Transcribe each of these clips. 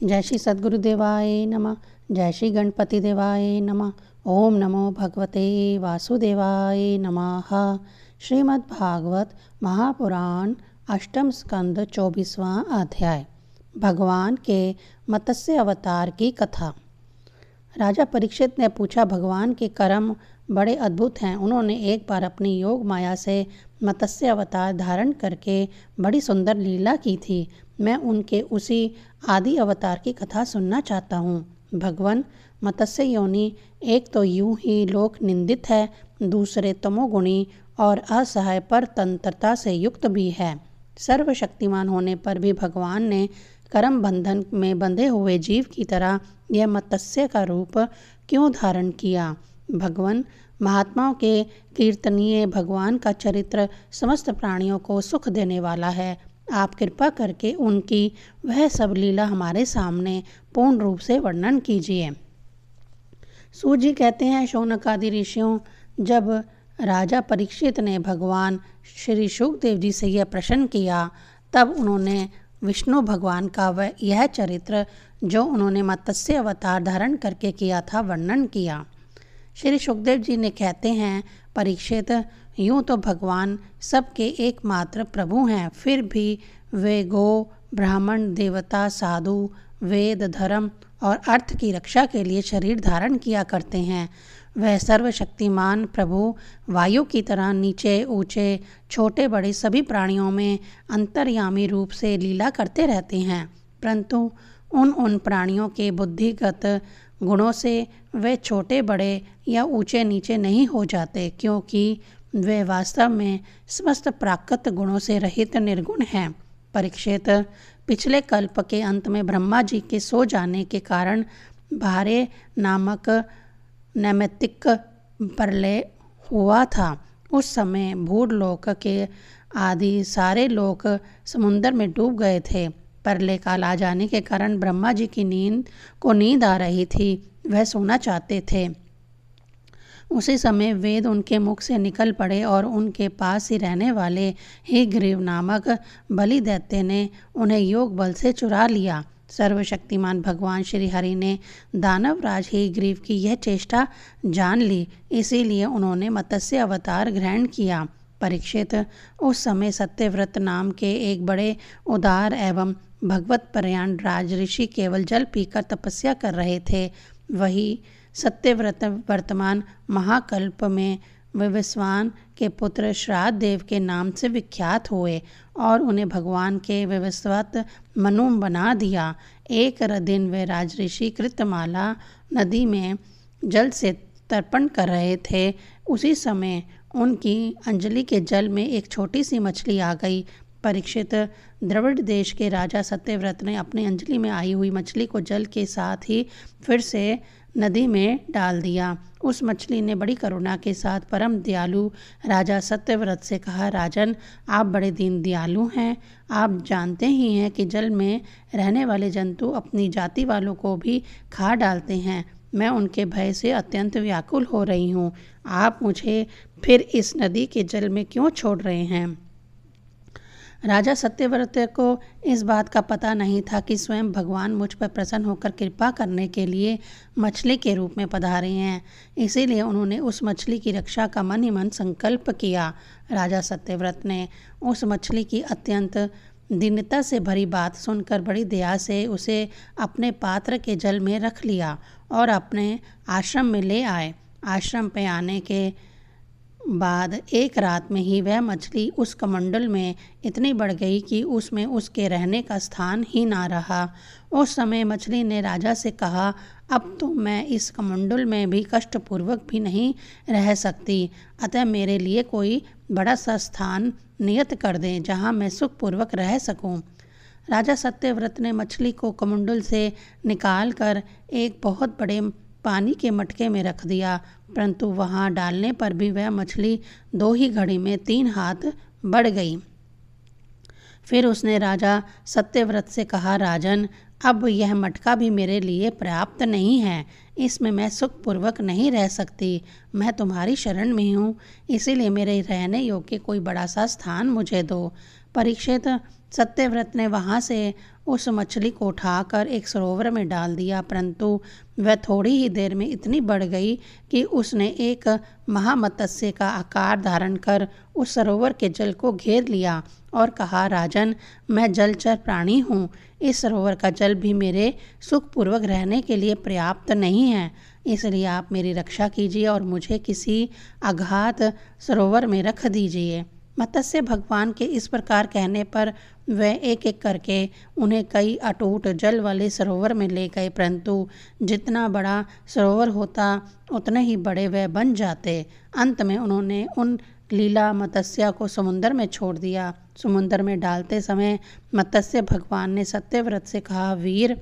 जय श्री सद्गुरुदेवाय नमः। जय श्री गणपति देवाय नमः। ओम नमो भगवते वासुदेवाय नमः। श्रीमद्भागवत महापुराण अष्टम स्कंद 24वां अध्याय। भगवान के मत्स्य अवतार की कथा। राजा परीक्षित ने पूछा, भगवान के कर्म बड़े अद्भुत हैं। उन्होंने एक बार अपनी योग माया से मत्स्य अवतार धारण करके बड़ी सुंदर लीला की थी। मैं उनके उसी आदि अवतार की कथा सुनना चाहता हूँ। भगवान मत्स्य योनि एक तो यूं ही लोक निंदित है, दूसरे तमोगुणी और असहाय पर तंत्रता से युक्त भी है। सर्वशक्तिमान होने पर भी भगवान ने कर्म बंधन में बंधे हुए जीव की तरह यह मत्स्य का रूप क्यों धारण किया। भगवान महात्माओं के कीर्तनीय भगवान का चरित्र समस्त प्राणियों को सुख देने वाला है। आप कृपा करके उनकी वह सब लीला हमारे सामने पूर्ण रूप से वर्णन कीजिए। सूत जी कहते हैं, शौनक आदि ऋषियों, जब राजा परीक्षित ने भगवान श्री शुकदेव जी से यह प्रश्न किया, तब उन्होंने विष्णु भगवान का वह यह चरित्र जो उन्होंने मत्स्य अवतार धारण करके किया था वर्णन किया। श्री शुकदेव जी ने कहते हैं, परीक्षित, यूँ तो भगवान सबके एकमात्र प्रभु हैं, फिर भी वे गो, ब्राह्मण, देवता, साधु, वेद, धर्म और अर्थ की रक्षा के लिए शरीर धारण किया करते हैं। वह सर्वशक्तिमान प्रभु वायु की तरह नीचे ऊंचे छोटे बड़े सभी प्राणियों में अंतर्यामी रूप से लीला करते रहते हैं, परंतु उन प्राणियों के बुद्धिगत गुणों से वे छोटे बड़े या ऊंचे नीचे नहीं हो जाते, क्योंकि वे वास्तव में समस्त प्राकृत गुणों से रहित निर्गुण हैं। परीक्षित, पिछले कल्प के अंत में ब्रह्मा जी के सो जाने के कारण भारे नामक नैमित्तिक प्रलय हुआ था। उस समय भूलोक के आदि सारे लोक समुद्र में डूब गए थे। प्रलय काल आ जाने के कारण ब्रह्मा जी की नींद आ रही थी। वह सोना चाहते थे। उसी समय वेद उनके मुख से निकल पड़े और उनके पास ही रहने वाले ही ग्रीव नामक बलि दैत्य ने उन्हें योग बल से चुरा लिया। सर्वशक्तिमान भगवान श्री हरि ने दानवराज ही ग्रीव की यह चेष्टा जान ली, इसीलिए उन्होंने मत्स्य अवतार ग्रहण किया। परीक्षित, उस समय सत्यव्रत नाम के एक बड़े उदार एवं भगवत परायण राजऋषि केवल जल पीकर तपस्या कर रहे थे। वही सत्यव्रत वर्तमान महाकल्प में विवस्वान के पुत्र श्राद्ध देव के नाम से विख्यात हुए और उन्हें भगवान के विवस्वत मनु बना दिया। एक दिन वे राजऋषि कृतमाला नदी में जल से तर्पण कर रहे थे। उसी समय उनकी अंजलि के जल में एक छोटी सी मछली आ गई। परीक्षित, द्रविड़ देश के राजा सत्यव्रत ने अपनी अंजलि में आई हुई मछली को जल के साथ ही फिर से नदी में डाल दिया। उस मछली ने बड़ी करुणा के साथ परम दयालु राजा सत्यव्रत से कहा, राजन, आप बड़े दीन दयालु हैं। आप जानते ही हैं कि जल में रहने वाले जंतु अपनी जाति वालों को भी खा डालते हैं। मैं उनके भय से अत्यंत व्याकुल हो रही हूँ। आप मुझे फिर इस नदी के जल में क्यों छोड़ रहे हैं। राजा सत्यव्रत को इस बात का पता नहीं था कि स्वयं भगवान मुझ पर प्रसन्न होकर कृपा करने के लिए मछली के रूप में पधारे हैं। इसीलिए उन्होंने उस मछली की रक्षा का मन ही मन संकल्प किया। राजा सत्यव्रत ने उस मछली की अत्यंत दीनता से भरी बात सुनकर बड़ी दया से उसे अपने पात्र के जल में रख लिया और अपने आश्रम में ले आए। आश्रम पे आने के बाद एक रात में ही वह मछली उस कमंडल में इतनी बढ़ गई कि उसमें उसके रहने का स्थान ही ना रहा। उस समय मछली ने राजा से कहा, अब तो मैं इस कमंडल में भी कष्टपूर्वक भी नहीं रह सकती, अतः मेरे लिए कोई बड़ा सा स्थान नियत कर दें जहाँ मैं सुखपूर्वक रह सकूं। राजा सत्यव्रत ने मछली को कमंडल से निकाल कर एक बहुत बड़े पानी के मटके में रख दिया, परंतु वहां डालने पर भी वह मछली 2 ही घड़ी में 3 हाथ बढ़ गई। फिर उसने राजा सत्यव्रत से कहा, राजन, अब यह मटका भी मेरे लिए पर्याप्त नहीं है, इसमें मैं सुखपूर्वक नहीं रह सकती। मैं तुम्हारी शरण में हूँ, इसीलिए मेरे रहने योग्य कोई बड़ा सा स्थान मुझे दो। परीक्षित, सत्यव्रत ने वहाँ से उस मछली को उठाकर एक सरोवर में डाल दिया, परंतु वह थोड़ी ही देर में इतनी बढ़ गई कि उसने एक महामत्स्य का आकार धारण कर उस सरोवर के जल को घेर लिया और कहा, राजन, मैं जलचर प्राणी हूँ। इस सरोवर का जल भी मेरे सुखपूर्वक रहने के लिए पर्याप्त नहीं है, इसलिए आप मेरी रक्षा कीजिए और मुझे किसी अगाध सरोवर में रख दीजिए। मत्स्य भगवान के इस प्रकार कहने पर वह एक एक करके उन्हें कई अटूट जल वाले सरोवर में ले गए, परंतु जितना बड़ा सरोवर होता उतने ही बड़े वह बन जाते। अंत में उन्होंने उन लीला मत्स्य को समुद्र में छोड़ दिया। समुद्र में डालते समय मत्स्य भगवान ने सत्यव्रत से कहा, वीर,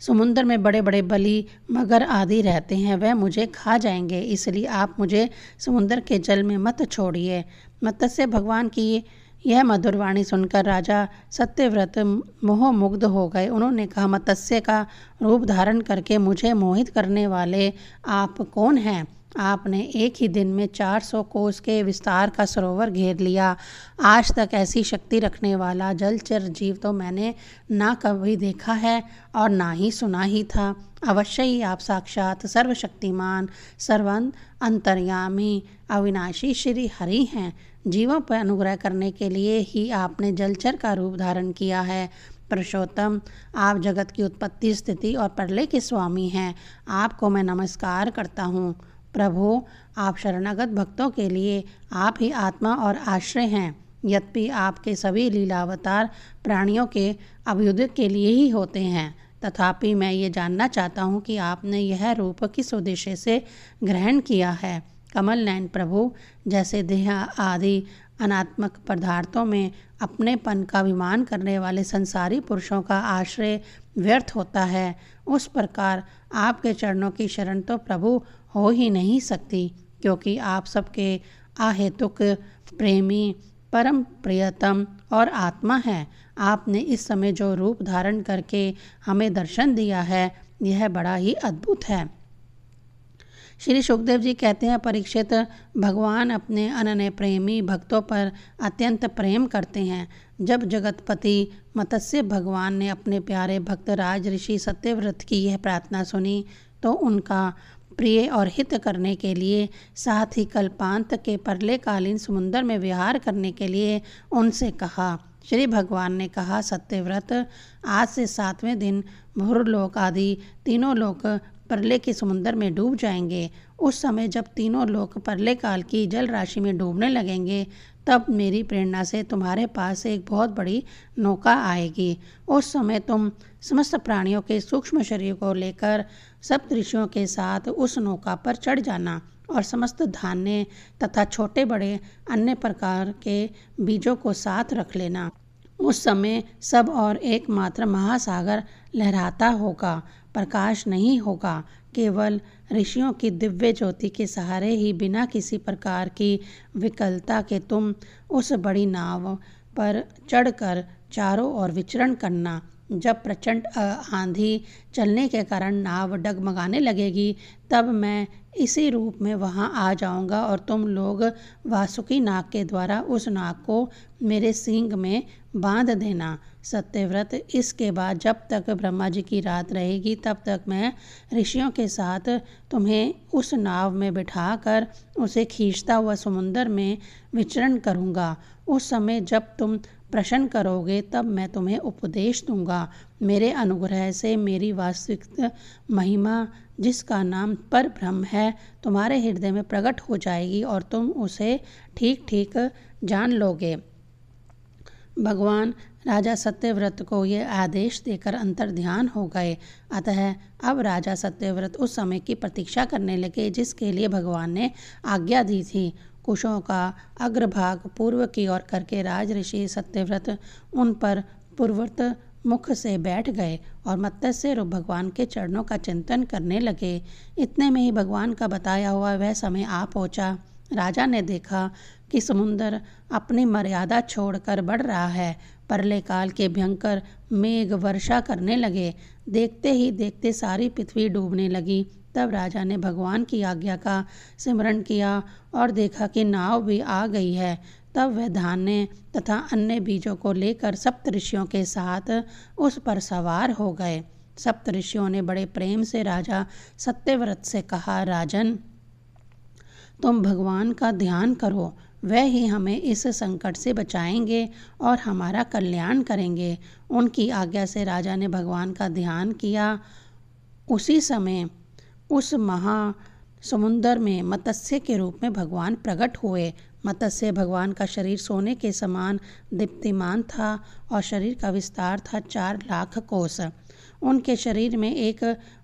समुद्र में बड़े बड़े बलि, मगर आदि रहते हैं, वह मुझे खा जाएंगे, इसलिए आप मुझे समुद्र के जल में मत छोड़िए। मत्स्य भगवान की यह मधुर वाणी सुनकर राजा सत्यव्रत मोहमुग्ध हो गए। उन्होंने कहा, मत्स्य का रूप धारण करके मुझे मोहित करने वाले आप कौन हैं? आपने एक ही दिन में 400 कोस के विस्तार का सरोवर घेर लिया। आज तक ऐसी शक्ति रखने वाला जलचर जीव तो मैंने ना कभी देखा है और ना ही सुना ही था। अवश्य ही आप साक्षात सर्वशक्तिमान, सर्वं अंतर्यामी, अविनाशी श्री हरि हैं। जीवों पर अनुग्रह करने के लिए ही आपने जलचर का रूप धारण किया है। पुरुषोत्तम, आप जगत की उत्पत्ति, स्थिति और प्रलय के स्वामी हैं। आपको मैं नमस्कार करता हूँ। प्रभु, आप शरणागत भक्तों के लिए आप ही आत्मा और आश्रय हैं। यद्यपि आपके सभी लीलावतार प्राणियों के अभ्युदय के लिए ही होते हैं, तथापि मैं ये जानना चाहता हूँ कि आपने यह रूप किस उद्देश्य से ग्रहण किया है। कमल नयन प्रभु, जैसे देह आदि अनात्मक पदार्थों में अपनेपन का अभिमान करने वाले संसारी पुरुषों का आश्रय व्यर्थ होता है, उस प्रकार आपके चरणों की शरण तो प्रभु हो ही नहीं सकती, क्योंकि आप सबके अहेतुक प्रेमी, परम प्रियतम और आत्मा है। आपने इस समय जो रूप धारण करके हमें दर्शन दिया है, यह बड़ा ही अद्भुत है। श्री सुखदेव जी कहते हैं, परीक्षित, भगवान अपने अनन्य प्रेमी भक्तों पर अत्यंत प्रेम करते हैं। जब जगतपति मत्स्य भगवान ने अपने प्यारे भक्त राज ऋषि सत्यव्रत की यह प्रार्थना सुनी, तो उनका प्रिय और हित करने के लिए, साथ ही कल्पांत के प्रलयकालीन समुद्र में विहार करने के लिए उनसे कहा। श्री भगवान ने कहा, सत्यव्रत, आज से 7वें दिन भूरलोक आदि तीनों लोक प्रलय के समुद्र में डूब जाएंगे। उस समय जब तीनों लोक प्रलय काल की जल राशि में डूबने लगेंगे, तब मेरी प्रेरणा से तुम्हारे पास एक बहुत बड़ी नौका आएगी। उस समय तुम समस्त प्राणियों के सूक्ष्म शरीर को लेकर सप्तऋषियों के साथ उस नौका पर चढ़ जाना और समस्त धान्य तथा छोटे बड़े अन्य प्रकार के बीजों को साथ रख लेना। उस समय सब और एकमात्र महासागर लहराता होगा, प्रकाश नहीं होगा। केवल ऋषियों की दिव्य ज्योति के सहारे ही बिना किसी प्रकार की विकलता के तुम उस बड़ी नाव पर चढ़कर चारों ओर विचरण करना। जब प्रचंड आंधी चलने के कारण नाव डगमगाने लगेगी, तब मैं इसी रूप में वहां आ जाऊंगा और तुम लोग वासुकी नाग के द्वारा उस नाग को मेरे सींग में बांध देना। सत्यव्रत, इसके बाद जब तक ब्रह्मा जी की रात रहेगी, तब तक मैं ऋषियों के साथ तुम्हें उस नाव में बिठाकर उसे खींचता हुआ समुद्र में विचरण करूँगा। उस समय जब तुम प्रश्न करोगे, तब मैं तुम्हें उपदेश दूंगा। मेरे अनुग्रह से मेरी वास्तविक महिमा, जिसका नाम पर ब्रह्म है, तुम्हारे हृदय में प्रकट हो जाएगी और तुम उसे ठीक ठीक जान लोगे। भगवान राजा सत्यव्रत को यह आदेश देकर अंतर्ध्यान हो गए। अतः अब राजा सत्यव्रत उस समय की प्रतीक्षा करने लगे जिसके लिए भगवान ने आज्ञा दी थी। कुशों का अग्रभाग पूर्व की ओर करके राज ऋषि सत्यव्रत उन पर पूर्ववत मुख से बैठ गए और मत्स्य रूप भगवान के चरणों का चिंतन करने लगे। इतने में ही भगवान का बताया हुआ वह समय आ पहुंचा। राजा ने देखा कि समुद्र अपनी मर्यादा छोड़कर बढ़ रहा है। प्रलय काल के भयंकर मेघ वर्षा करने लगे। देखते ही देखते सारी पृथ्वी डूबने लगी। तब राजा ने भगवान की आज्ञा का स्मरण किया और देखा कि नाव भी आ गई है। तब वह धान्य तथा अन्य बीजों को लेकर सप्तऋषियों के साथ उस पर सवार हो गए। सप्तऋषियों ने बड़े प्रेम से राजा सत्यव्रत से कहा, राजन, तुम भगवान का ध्यान करो, वह ही हमें इस संकट से बचाएंगे और हमारा कल्याण करेंगे। उनकी आज्ञा से राजा ने भगवान का ध्यान किया। उसी समय उस महासमुंदर में मत्स्य के रूप में भगवान प्रकट हुए। मत्स्य भगवान का शरीर सोने के समान दीप्तिमान था और शरीर का विस्तार था 4 लाख कोस। उनके शरीर में एक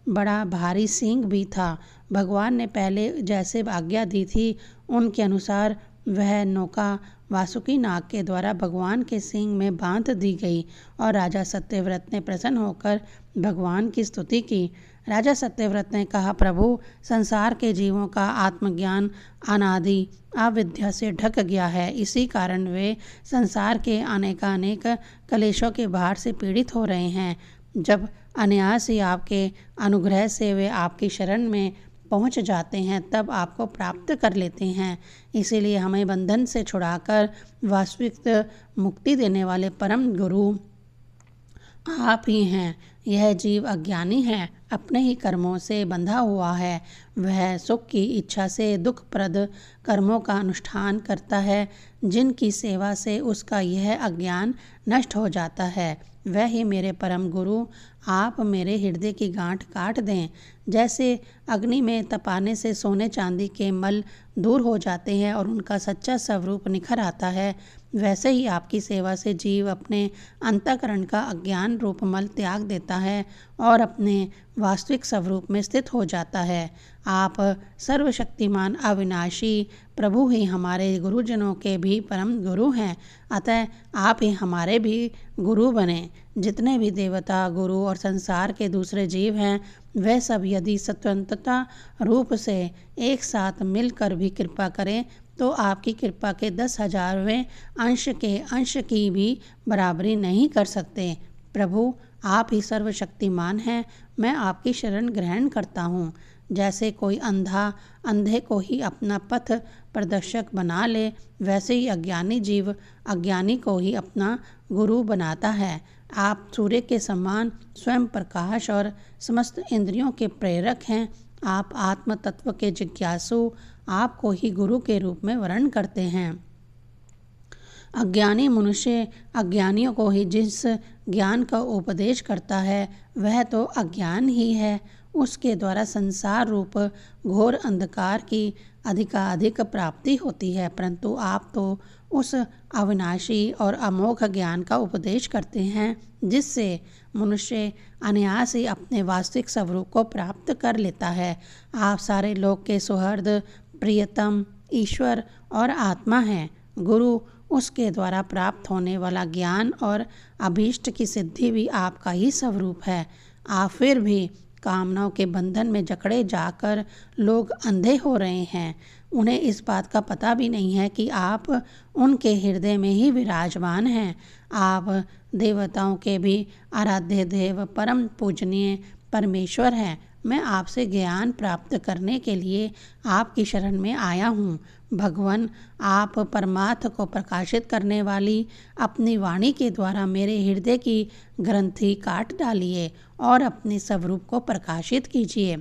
बड़ा भारी सींग भी था। भगवान ने पहले जैसे आज्ञा दी थी उनके अनुसार वह नौका वासुकी नाग के द्वारा भगवान के सींग में बांध दी गई और राजा सत्यव्रत ने प्रसन्न होकर भगवान की स्तुति की। राजा सत्यव्रत ने कहा, प्रभु, संसार के जीवों का आत्मज्ञान अनादि अविद्या से ढक गया है। इसी कारण वे संसार के अनेकानेक कलेशों के भार से पीड़ित हो रहे हैं। जब अनायास ही आपके अनुग्रह से वे आपकी शरण में पहुंच जाते हैं तब आपको प्राप्त कर लेते हैं। इसीलिए हमें बंधन से छुड़ाकर वास्तविक मुक्ति देने वाले परम गुरु आप ही हैं। यह जीव अज्ञानी है, अपने ही कर्मों से बंधा हुआ है। वह सुख की इच्छा से दुखप्रद कर्मों का अनुष्ठान करता है, जिनकी सेवा से उसका यह अज्ञान नष्ट हो जाता है। वह ही मेरे परम गुरु आप मेरे हृदय की गांठ काट दें। जैसे अग्नि में तपाने से सोने चांदी के मल दूर हो जाते हैं और उनका सच्चा स्वरूप निखर आता है, वैसे ही आपकी सेवा से जीव अपने अंतःकरण का अज्ञान रूप मल त्याग देता है और अपने वास्तविक स्वरूप में स्थित हो जाता है। आप सर्वशक्तिमान अविनाशी प्रभु ही हमारे गुरुजनों के भी परम गुरु हैं, अतः आप ही हमारे भी गुरु बने। जितने भी देवता, गुरु और संसार के दूसरे जीव हैं, वह सब यदि स्वतंत्रता रूप से एक साथ मिलकर भी कृपा करें तो आपकी कृपा के 10,000वें अंश के अंश की भी बराबरी नहीं कर सकते। प्रभु, आप ही सर्वशक्तिमान हैं, मैं आपकी शरण ग्रहण करता हूँ। जैसे कोई अंधा अंधे को ही अपना पथ प्रदर्शक बना ले, वैसे ही अज्ञानी जीव अज्ञानी को ही अपना गुरु बनाता है। आप सूर्य के समान स्वयं प्रकाश और समस्त इंद्रियों के प्रेरक हैं। आप आत्म तत्व के जिज्ञासु आपको ही गुरु के रूप में वर्ण करते हैं। अज्ञानी मनुष्य अज्ञानियों को ही जिस ज्ञान का उपदेश करता है वह तो अज्ञान ही है। उसके द्वारा संसार रूप घोर अंधकार की अधिकाधिक प्राप्ति होती है, परंतु आप तो उस अविनाशी और अमोघ ज्ञान का उपदेश करते हैं जिससे मनुष्य अनायास ही अपने वास्तविक स्वरूप को प्राप्त कर लेता है। आप सारे लोक के सुहृद, प्रियतम, ईश्वर और आत्मा हैं। गुरु उसके द्वारा प्राप्त होने वाला ज्ञान और अभीष्ट की सिद्धि भी आपका ही स्वरूप है। आप फिर भी कामनाओं के बंधन में जकड़े जाकर लोग अंधे हो रहे हैं। उन्हें इस बात का पता भी नहीं है कि आप उनके हृदय में ही विराजमान हैं। आप देवताओं के भी आराध्य देव, परम पूजनीय परमेश्वर हैं। मैं आपसे ज्ञान प्राप्त करने के लिए आपकी शरण में आया हूँ। भगवान, आप परमार्थ को प्रकाशित करने वाली अपनी वाणी के द्वारा मेरे हृदय की ग्रंथि काट डालिए और अपने स्वरूप को प्रकाशित कीजिए।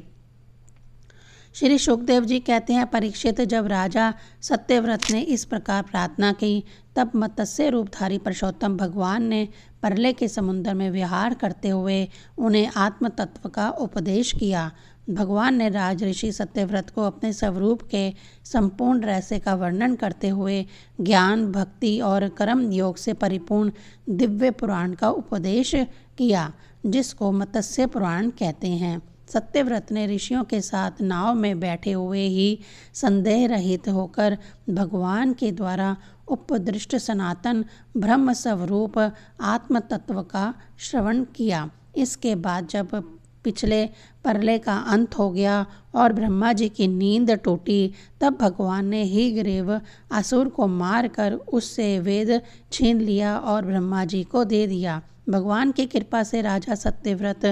श्री सुखदेव जी कहते हैं, परीक्षित, जब राजा सत्यव्रत ने इस प्रकार प्रार्थना की तब मत्स्य रूपधारी पुरुषोत्तम भगवान ने प्रलय के समुद्र में विहार करते हुए उन्हें आत्म तत्व का उपदेश किया। भगवान ने राजऋषि सत्यव्रत को अपने स्वरूप के संपूर्ण रहस्य का वर्णन करते हुए ज्ञान, भक्ति और कर्म योग से परिपूर्ण दिव्य पुराण का उपदेश किया, जिसको मत्स्य पुराण कहते हैं। सत्यव्रत ने ऋषियों के साथ नाव में बैठे हुए ही संदेह रहित होकर भगवान के द्वारा उपदृष्ट सनातन ब्रह्म स्वरूप आत्म तत्व का श्रवण किया। इसके बाद जब पिछले प्रलय का अंत हो गया और ब्रह्मा जी की नींद टूटी, तब भगवान ने ही ग्रीव असुर को मारकर उससे वेद छीन लिया और ब्रह्मा जी को दे दिया। भगवान की कृपा से राजा सत्यव्रत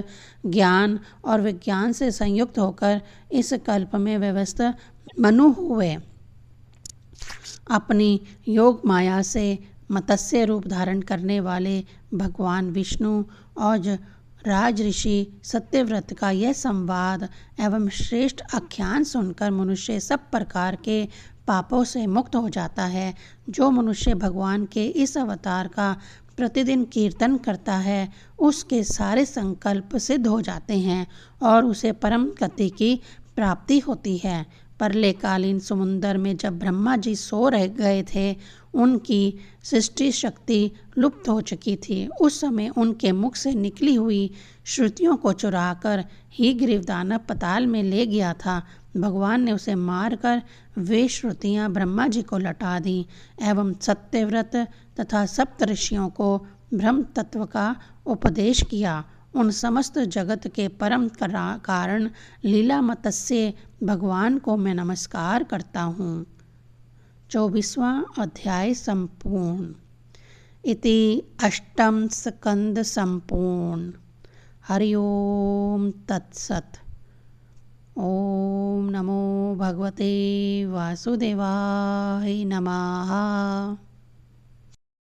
ज्ञान और विज्ञान से संयुक्त होकर इस कल्प में व्यवस्थित मनु हुए। अपनी योग माया से मत्स्य रूप धारण करने वाले भगवान विष्णु और राजऋषि सत्यव्रत का यह संवाद एवं श्रेष्ठ आख्यान सुनकर मनुष्य सब प्रकार के पापों से मुक्त हो जाता है। जो मनुष्य भगवान के इस अवतार का प्रतिदिन कीर्तन करता है उसके सारे संकल्प सिद्ध हो जाते हैं और उसे परम गति की प्राप्ति होती है। प्रलयकालीन समुद्र में जब ब्रह्मा जी सो रह गए थे, उनकी सृष्टि शक्ति लुप्त हो चुकी थी। उस समय उनके मुख से निकली हुई श्रुतियों को चुराकर ही ग्रीवदानव पताल में ले गया था। भगवान ने उसे मारकर वे श्रुतियाँ ब्रह्मा जी को लौटा दी एवं सत्यव्रत तथा सप्तऋषियों को ब्रह्म तत्व का उपदेश किया। उन समस्त जगत के परम कारण लीला मत्स्य भगवान को मैं नमस्कार करता हूँ। 24वां अध्याय संपूर्ण। इति अष्टम स्कंद संपूर्ण। हरि ओम तत्सत। ओम नमो भगवते वासुदेवाय नमः।